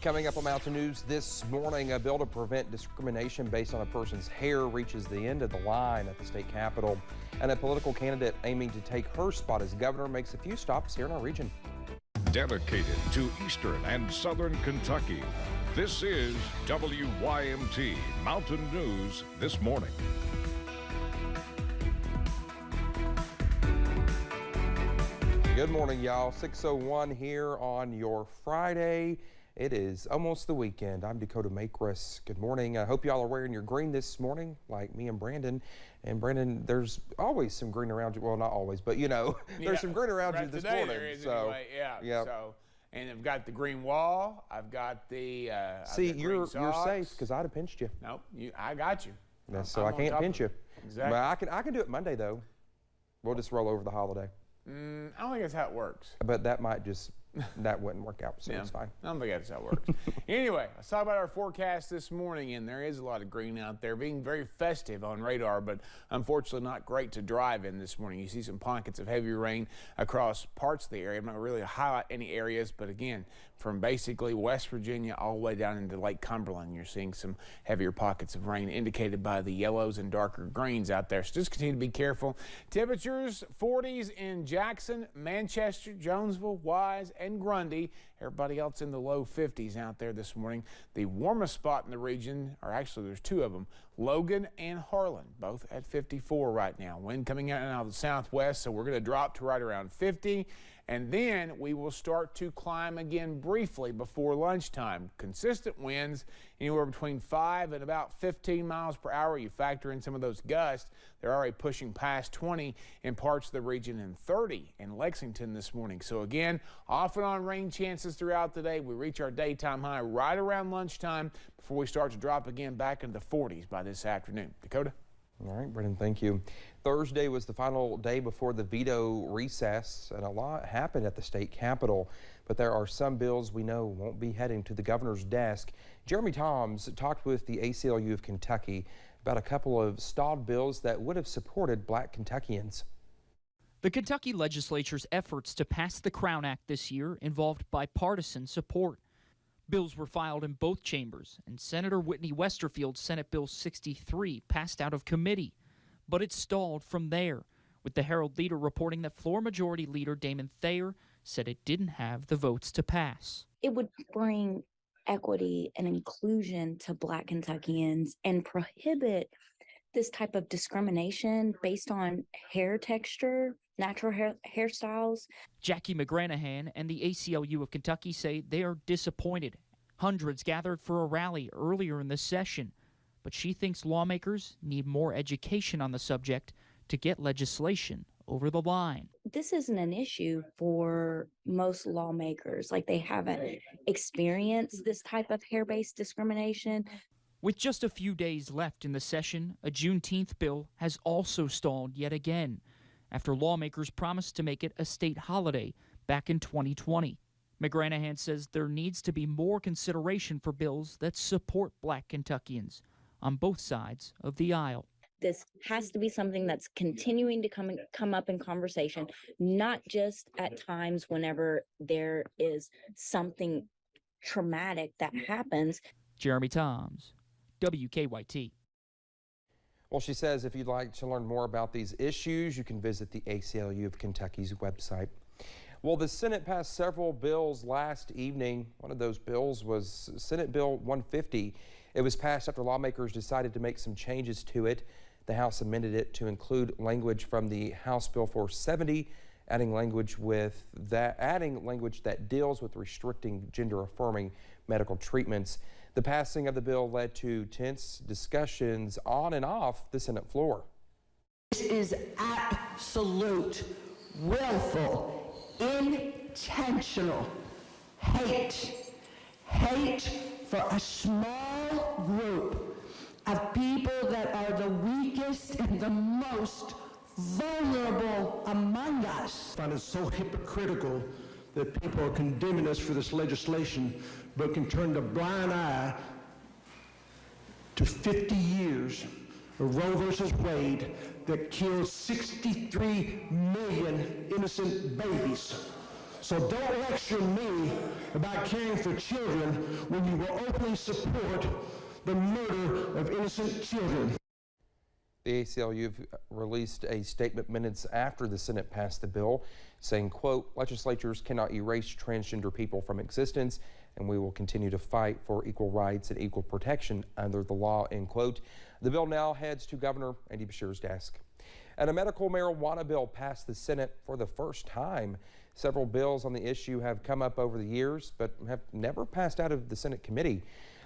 Coming up on Mountain News this morning, a bill to prevent discrimination based on a person's hair reaches the end of the line at the state capitol. And a political candidate aiming to take her spot as governor makes a few stops here in our region. Dedicated to Eastern and Southern Kentucky, this is WYMT Mountain News this morning. Good morning, y'all. 6:01 here on your Friday. It is almost the weekend. I'm Dakota Makris. Good morning. I hope y'all are wearing your green this morning, like me and Brandon. And Brandon, there's always some green around you. Well, not always, but you know, there's some green around you this morning. There is anyway. Yeah. So, and I've got the green wall. I've got the. See, you're safe because I'd have pinched you. Nope, I got you. So I can't pinch you. Exactly. But I can do it Monday though. We'll just roll over the holiday. I don't think that's how it works. But that might just. That wouldn't work out, so it's fine. I don't think that's how it works. Anyway, let's talk about our forecast this morning, and there is a lot of green out there, being very festive on radar, but unfortunately not great to drive in this morning. You see some pockets of heavy rain across parts of the area. I'm not really highlight any areas, but again, from basically West Virginia all the way down into Lake Cumberland, you're seeing some heavier pockets of rain indicated by the yellows and darker greens out there. So just continue to be careful. Temperatures 40s in Jackson, Manchester, Jonesville, Wise, and Grundy. Everybody else in the low 50s out there this morning. The warmest spot in the region, or actually there's two of them, Logan and Harlan, both at 54 right now. Wind coming out of the southwest, so we're going to drop to right around 50. And then we will start to climb again briefly before lunchtime. Consistent winds anywhere between 5 and about 15 miles per hour. You factor in some of those gusts, they're already pushing past 20 in parts of the region and 30 in Lexington this morning. So again, off and on rain chances throughout the day. We reach our daytime high right around lunchtime before we start to drop again back into the 40s by this afternoon. Dakota? All right, Brendan, thank you. Thursday was the final day before the veto recess, and a lot happened at the state capitol. But there are some bills we know won't be heading to the governor's desk. Jeremy Toms talked with the ACLU of Kentucky about a couple of stalled bills that would have supported Black Kentuckians. The Kentucky legislature's efforts to pass the Crown Act this year involved bipartisan support. Bills were filed in both chambers, and Senator Whitney Westerfield's Senate Bill 63 passed out of committee. But it stalled from there, with the Herald Leader reporting that Floor Majority Leader Damon Thayer said it didn't have the votes to pass. It would bring equity and inclusion to Black Kentuckians and prohibit this type of discrimination based on hair texture, natural hairstyles. Jackie McGranahan and the ACLU of Kentucky say they are disappointed. Hundreds gathered for a rally earlier in the session, but she thinks lawmakers need more education on the subject to get legislation over the line. This isn't an issue for most lawmakers. Like, they haven't experienced this type of hair-based discrimination. With just a few days left in the session, a Juneteenth bill has also stalled yet again, after lawmakers promised to make it a state holiday back in 2020. McGranahan says there needs to be more consideration for bills that support Black Kentuckians on both sides of the aisle. This has to be something that's continuing to come up in conversation, not just at times whenever there is something traumatic that happens. Jeremy Toms, WKYT. Well, she says if you'd like to learn more about these issues, you can visit the ACLU of Kentucky's website. Well, the Senate passed several bills last evening. One of those bills was Senate Bill 150. It was passed after lawmakers decided to make some changes to it. The House amended it to include language from the House Bill 470, adding language that deals with restricting gender-affirming medical treatments. The passing of the bill led to tense discussions on and off the Senate floor. This is absolute, willful, intentional hate for a small group of people that are the weakest and the most vulnerable among us. I find it so hypocritical that people are condemning us for this legislation, but can turn a blind eye to 50 years of Roe versus Wade that killed 63 million innocent babies. So don't lecture me about caring for children when you will openly support the murder of innocent children. The ACLU released a statement minutes after the Senate passed the bill, saying, quote, legislatures cannot erase transgender people from existence, and we will continue to fight for equal rights and equal protection under the law, end quote. The bill now heads to Governor Andy Beshear's desk. And a medical marijuana bill passed the Senate for the first time. Several bills on the issue have come up over the years, but have never passed out of the Senate committee.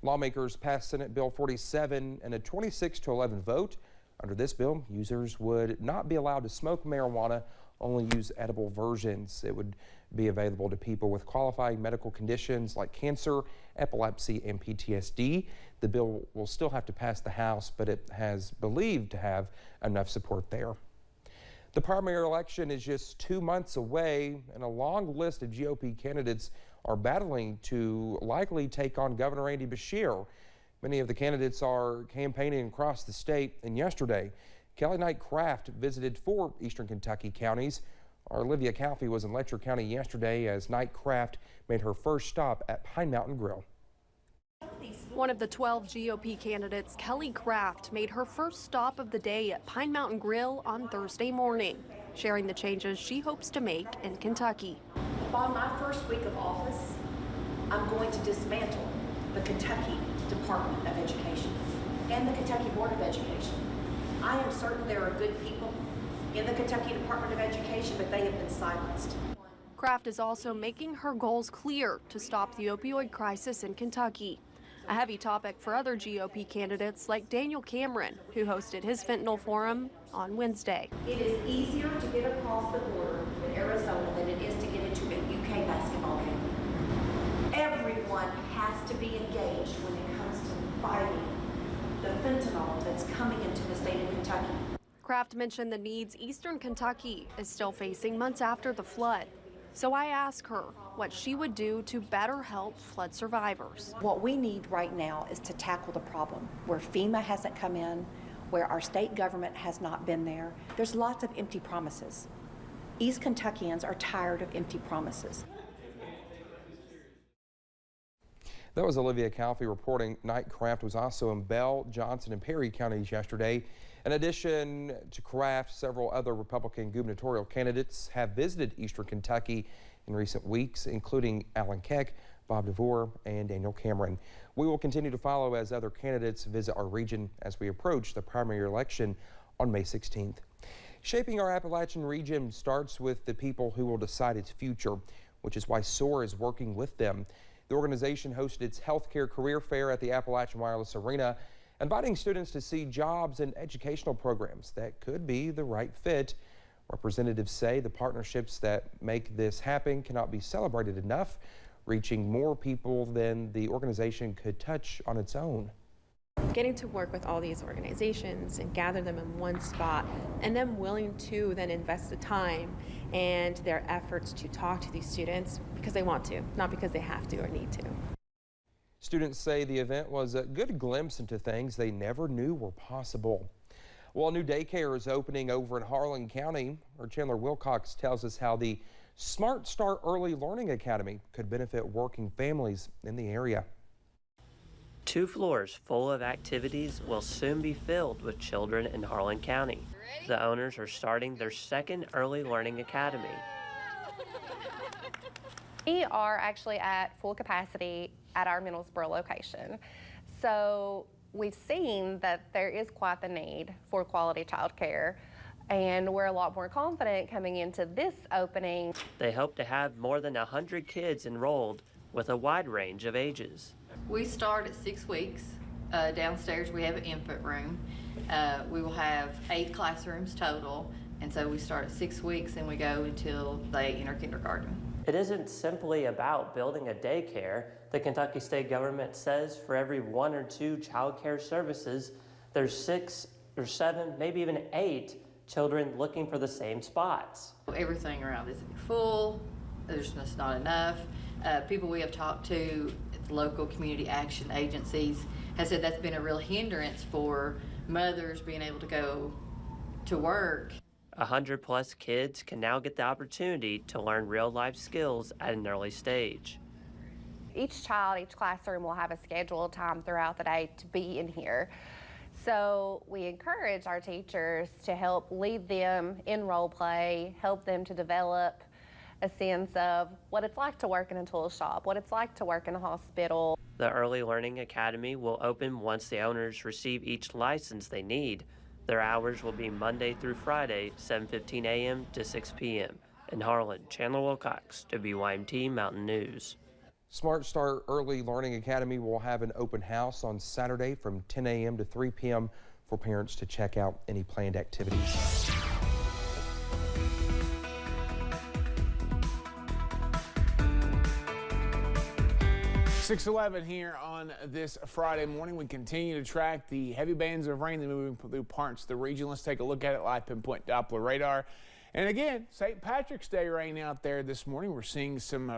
Lawmakers passed Senate Bill 47 in a 26-11 vote. Under this bill, users would not be allowed to smoke marijuana, only use edible versions. It would be available to people with qualifying medical conditions like cancer, epilepsy, and PTSD. The bill will still have to pass the House, but it has believed to have enough support there. The primary election is just 2 months away, and a long list of GOP candidates are battling to likely take on Governor Andy Beshear. Many of the candidates are campaigning across the state, and yesterday, Kelly Knight Craft visited 4 eastern Kentucky counties. Our Olivia Calfee was in Letcher County yesterday as Knight Craft made her first stop at Pine Mountain Grill. One of the 12 GOP candidates, Kelly Craft, made her first stop of the day at Pine Mountain Grill on Thursday morning, sharing the changes she hopes to make in Kentucky. By my first week of office, I'm going to dismantle the Kentucky Department of Education and the Kentucky Board of Education. I am certain there are good people in the Kentucky Department of Education, but they have been silenced. Craft is also making her goals clear to stop the opioid crisis in Kentucky. A heavy topic for other GOP candidates like Daniel Cameron, who hosted his fentanyl forum on Wednesday. It is easier to get across the border in Arizona than it is to get into a UK basketball game. Everyone has to be engaged when it comes to fighting the fentanyl that's coming into the state of Kentucky. Craft mentioned the needs Eastern Kentucky is still facing months after the flood. So I asked her what she would do to better help flood survivors. What we need right now is to tackle the problem where FEMA hasn't come in, where our state government has not been there. There's lots of empty promises. East Kentuckians are tired of empty promises. That was Olivia Calfee reporting. Knight Craft was also in Bell, Johnson, and Perry counties yesterday. In addition to Craft, several other Republican gubernatorial candidates have visited Eastern Kentucky in recent weeks, including Alan Keck, Bob DeVore, and Daniel Cameron. We will continue to follow as other candidates visit our region as we approach the primary election on May 16th. Shaping our Appalachian region starts with the people who will decide its future, which is why SOAR is working with them. The organization hosted its healthcare career fair at the Appalachian Wireless Arena, inviting students to see jobs and educational programs that could be the right fit. Representatives say the partnerships that make this happen cannot be celebrated enough, reaching more people than the organization could touch on its own. Getting to work with all these organizations and gather them in one spot, and them willing to then invest the time and their efforts to talk to these students because they want to, not because they have to or need to. Students say the event was a good glimpse into things they never knew were possible. Well, a new daycare is opening over in Harlan County. Our Chandler Wilcox tells us how the Smart Start Early Learning Academy could benefit working families in the area. 2 floors full of activities will soon be filled with children in Harlan County. The owners are starting their second early learning academy. We are actually at full capacity at our Middlesboro location. So we've seen that there is quite the need for quality childcare, and we're a lot more confident coming into this opening. They hope to have more than 100 kids enrolled with a wide range of ages. We start at 6 weeks. Downstairs we have an infant room. We will have 8 classrooms total, and so we start at 6 weeks and we go until they enter kindergarten. It isn't simply about building a daycare. The Kentucky state government says for every 1 or 2 child care services, there's 6 or 7, maybe even 8 children looking for the same spots. Everything around is full. There's just not enough. People we have talked to at the local community action agencies have said that's been a real hindrance for mothers being able to go to work. 100+ kids can now get the opportunity to learn real-life skills at an early stage. Each child, each classroom will have a scheduled time throughout the day to be in here. So we encourage our teachers to help lead them in role play, help them to develop a sense of what it's like to work in a tool shop, what it's like to work in a hospital. The Early Learning Academy will open once the owners receive each license they need. Their hours will be Monday through Friday, 7:15 a.m. to 6 p.m. In Harlan, Chandler Wilcox, WYMT Mountain News. Smart Start Early Learning Academy will have an open house on Saturday from 10 a.m. to 3 p.m. for parents to check out any planned activities. .611 here on this Friday morning. We continue to track the heavy bands of rain that are moving through parts of the region. Let's take a look at it live pinpoint Doppler radar. And again, St. Patrick's Day rain out there this morning. We're seeing some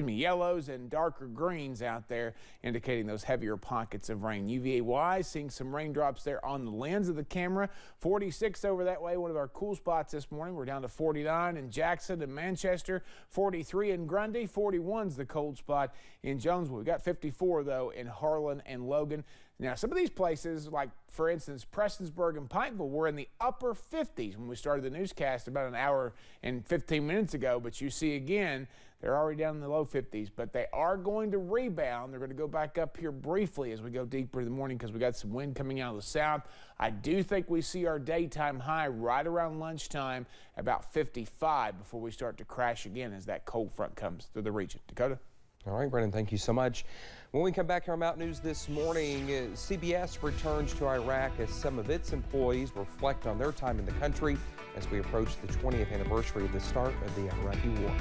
yellows and darker greens out there, indicating those heavier pockets of rain. UVA-wise, seeing some raindrops there on the lens of the camera. 46 over that way, one of our cool spots this morning. We're down to 49 in Jackson and Manchester, 43 in Grundy, 41's the cold spot in Jonesville. We've got 54, though, in Harlan and Logan. Now, some of these places, like, for instance, Prestonsburg and Pikeville, were in the upper 50s when we started the newscast about an hour and 15 minutes ago. But you see, again, they're already down in the low 50s. But they are going to rebound. They're going to go back up here briefly as we go deeper in the morning because we got some wind coming out of the south. I do think we see our daytime high right around lunchtime, about 55, before we start to crash again as that cold front comes through the region. Dakota? All right, Brendan, thank you so much. When we come back here on Mountain News this morning, CBS returns to Iraq as some of its employees reflect on their time in the country as we approach the 20th anniversary of the start of the Iraqi war.